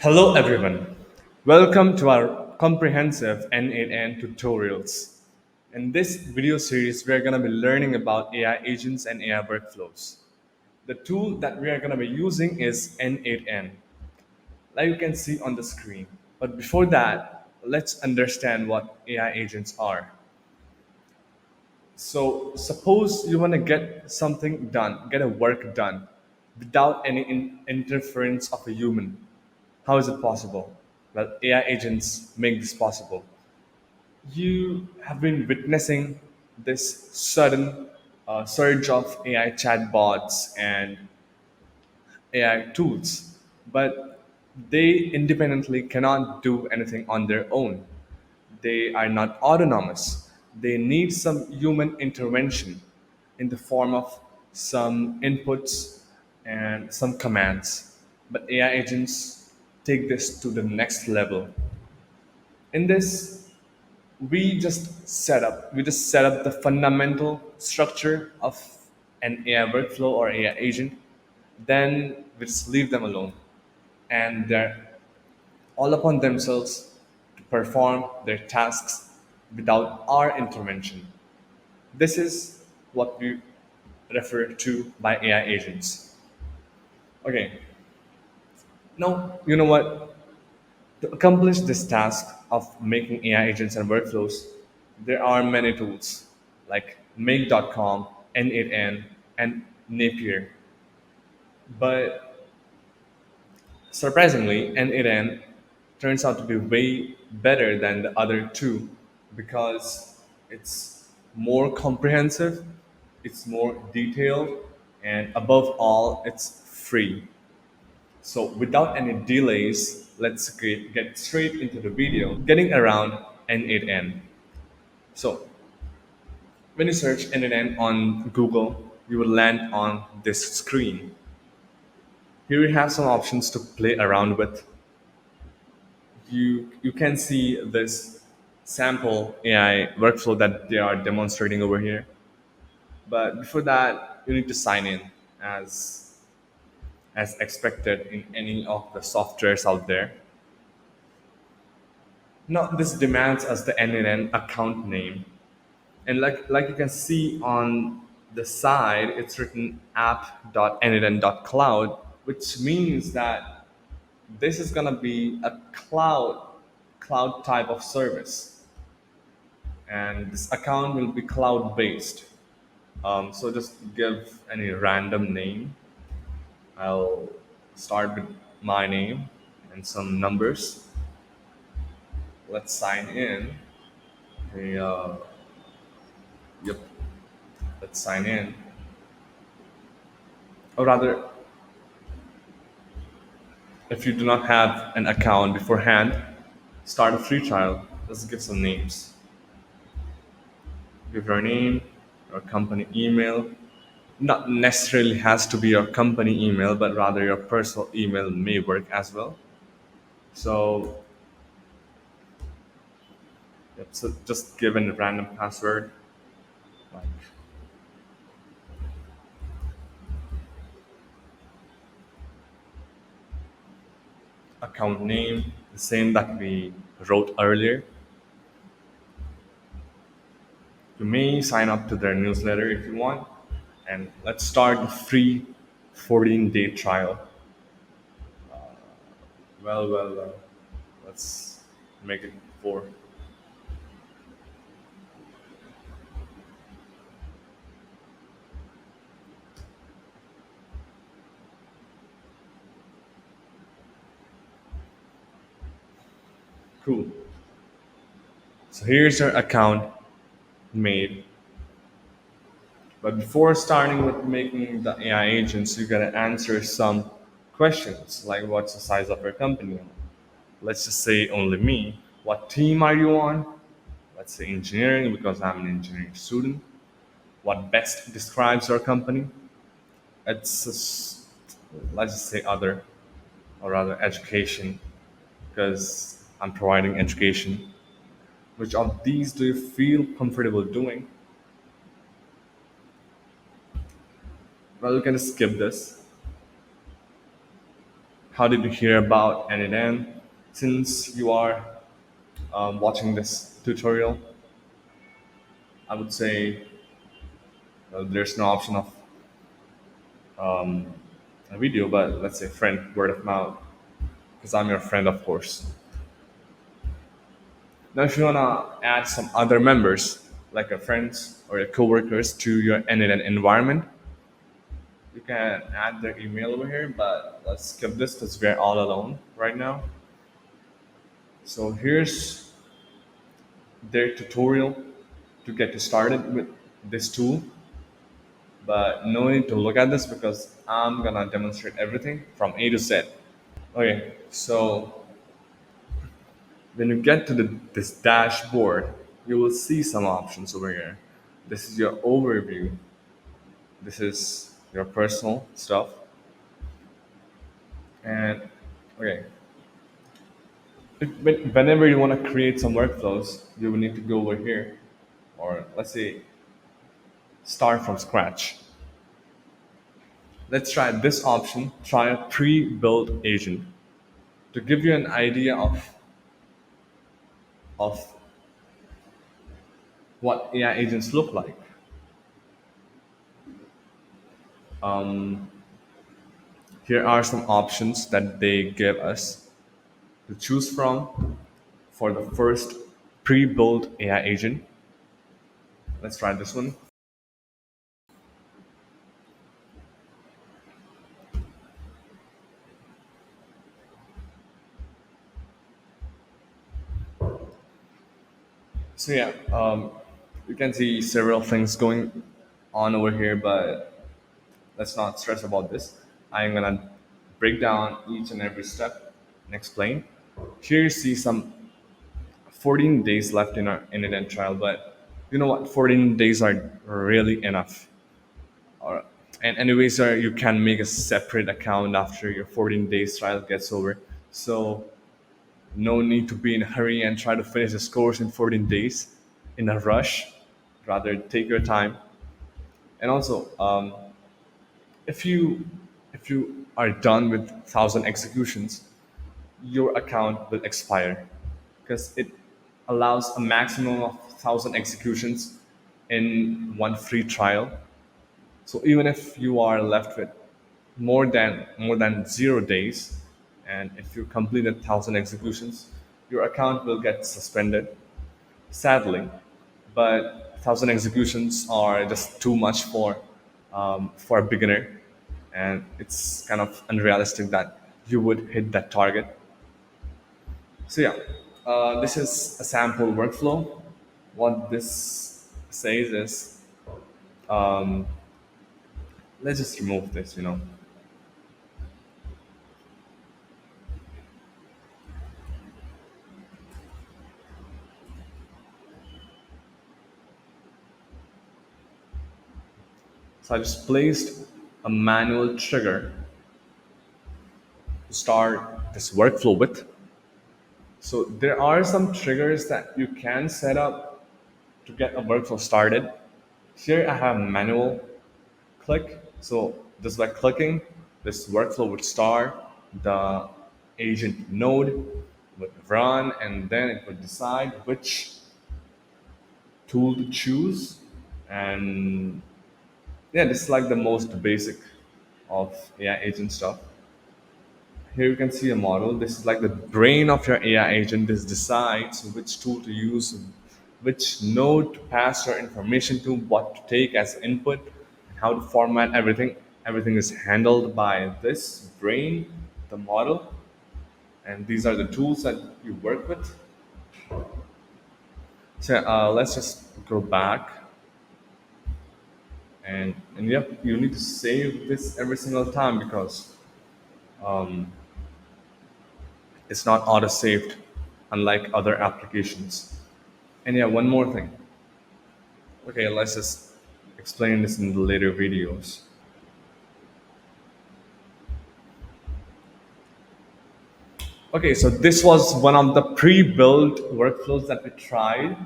Hello everyone. Welcome to our comprehensive N8N tutorials. In this video series, we're going to be learning about AI agents and AI workflows. The tool that we are going to be using is N8N, like you can see on the screen. But before that, let's understand what AI agents are. So, suppose you want to get something done, get a work done without any interference of a human. How is it possible? Well, AI agents make this possible. You have been witnessing this sudden surge of AI chatbots and AI tools, but they independently cannot do anything on their own. They are not autonomous. They need some human intervention in the form of some inputs and some commands. But AI agents take this to the next level. In this, we just set up the fundamental structure of an AI workflow or AI agent. Then we just leave them alone, and they're all upon themselves to perform their tasks without our intervention. This is what we refer to by AI agents. Okay, now you know what? To accomplish this task of making AI agents and workflows, there are many tools like make.com, N8N, and Napier. But surprisingly, N8N turns out to be way better than the other two because it's more comprehensive, it's more detailed, and above all, it's free. So without any delays, let's get straight into the video, getting around N8N. So when you search N8N on Google, you will land on this screen. Here we have some options to play around with. You can see this sample AI workflow that they are demonstrating over here. But before that, you need to sign in as expected in any of the softwares out there. Now this demands us the NNN account name. And like you can see on the side, it's written app.nnn.cloud, which means that this is gonna be a cloud type of service. And this account will be cloud based. So just give any random name. I'll start with my name and some numbers. Let's sign in. Hey, yep, let's sign in. Or rather, if you do not have an account beforehand, start a free trial. Let's give some names. Give your name, your company email. Not necessarily has to be your company email, but rather your personal email may work as well. So, yep, so just give in a random password, like account name, the same that we wrote earlier. You may sign up to their newsletter if you want. And let's start the free 14-day trial. Well, let's make it four. Cool. So here's your account made. But before starting with making the AI agents, you gotta answer some questions like what's the size of your company? Let's just say only me. What team are you on? Let's say engineering because I'm an engineering student. What best describes your company? It's just, let's just say other, or rather education, because I'm providing education. Which of these do you feel comfortable doing? Well, you can skip this. How did you hear about N8N? Since you are watching this tutorial, I would say there's no option of a video, but let's say friend, word of mouth, because I'm your friend, of course. Now, if you wanna add some other members, like your friends or your coworkers, to your N8N environment, you can add their email over here. But let's skip this because we're all alone right now. So here's their tutorial to get you started with this tool. But no need to look at this because I'm gonna demonstrate everything from A to Z. Okay, so when you get to this dashboard, you will see some options over here. This is your overview. This is your personal stuff. And okay, whenever you want to create some workflows, you will need to go over here, or let's say start from scratch. Let's try this option, try a pre-built agent, to give you an idea of what AI agents look like. Here are some options that they give us to choose from for the first pre-built AI agent. Let's try this one. So yeah, you can see several things going on over here, but let's not stress about this. I'm gonna break down each and every step and explain. Here you see some 14 days left in our N8N trial, but you know what? 14 days are really enough. Or, and anyways, you can make a separate account after your 14 days trial gets over. So no need to be in a hurry and try to finish this course in 14 days in a rush. Rather, take your time. And also, if you if you are done with 1,000 executions, your account will expire because it allows a maximum of 1,000 executions in one free trial. So even if you are left with more than 0 days, and if you complete 1,000 executions, your account will get suspended. Sadly, but 1,000 executions are just too much for a beginner, and it's kind of unrealistic that you would hit that target. So yeah, this is a sample workflow. What this says is, let's just remove this. So I just placed a manual trigger to start this workflow with. So there are some triggers that you can set up to get a workflow started. Here I have manual click. So just by clicking, this workflow would start, the agent node would run, and then it would decide which tool to choose. And yeah, this is like the most basic of AI agent stuff. Here you can see a model. This is like the brain of your AI agent. This decides which tool to use, which node to pass your information to, what to take as input, how to format everything. Everything is handled by this brain, the model, and these are the tools that you work with. So let's just go back, and yep, you need to save this every single time because it's not auto saved, unlike other applications. And yeah, one more thing. Okay, let's just explain this in the later videos. Okay, so this was one of the pre-built workflows that we tried.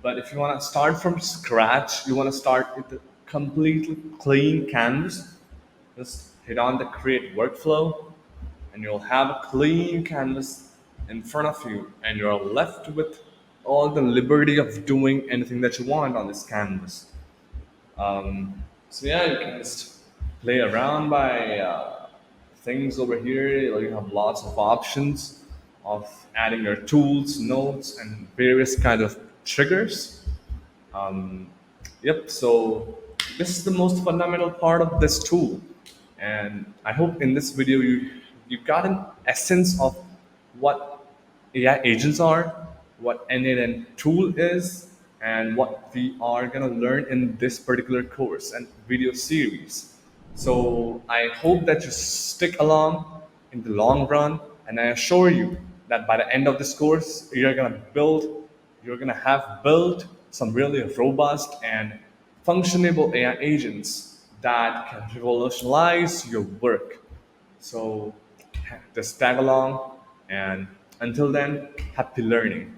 But if you want to start from scratch, you want to start with a completely clean canvas. Just hit on the create workflow, and you'll have a clean canvas in front of you, and you're left with all the liberty of doing anything that you want on this canvas. So yeah, you can just play around by things over here. Like, you have lots of options of adding your tools, nodes, and various kind of triggers. Yep. So this is the most fundamental part of this tool, and I hope in this video you got an essence of what AI agents are, what N8N tool is, and what we are gonna learn in this particular course and video series. So I hope that you stick along in the long run, and I assure you that by the end of this course, you're gonna have built some really robust and functionable AI agents that can revolutionize your work. So just tag along, and until then, happy learning.